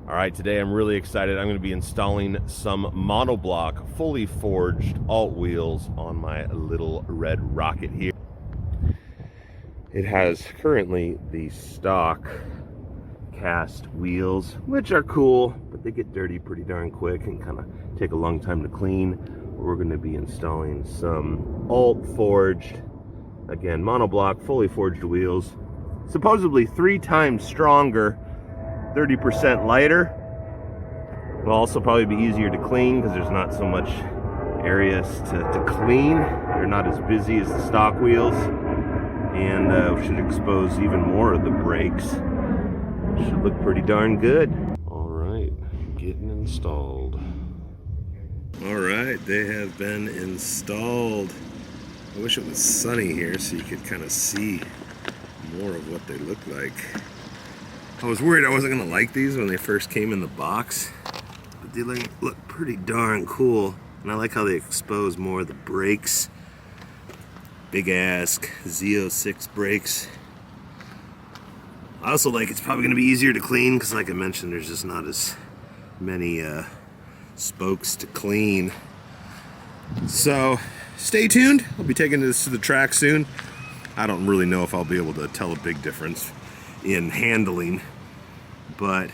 All right, today I'm really excited. I'm going to be installing some monoblock, fully forged alt wheels on my little red rocket here. It has currently the stock cast wheels, which are cool, but they get dirty pretty darn quick and kind of take a long time to clean. We're going to be installing some alt forged, again, monoblock, fully forged wheels, supposedly 3 times stronger, 30% lighter. Will also probably be easier to clean because there's not so much areas to clean. They're not as busy as the stock wheels, and should expose even more of the brakes. Should look pretty darn good. All right, getting installed. All right, they have been installed. I wish it was sunny here so you could kind of see more of what they look like. I was worried I wasn't gonna like these when they first came in the box, but they look pretty darn cool. And I like how they expose more of the brakes. Big ass Z06 brakes. I also like it's probably gonna be easier to clean because, like I mentioned, there's just not as many spokes to clean. So stay tuned. I'll be taking this to the track soon. I don't really know if I'll be able to tell a big difference in handling, but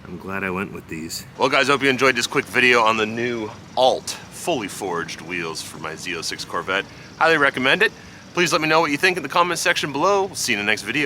I'm glad I went with these. Well guys, I hope you enjoyed this quick video on the new alt fully forged wheels for my Z06 Corvette. Highly recommend it. Please let me know what you think in the comments section below. We'll see you in the next video.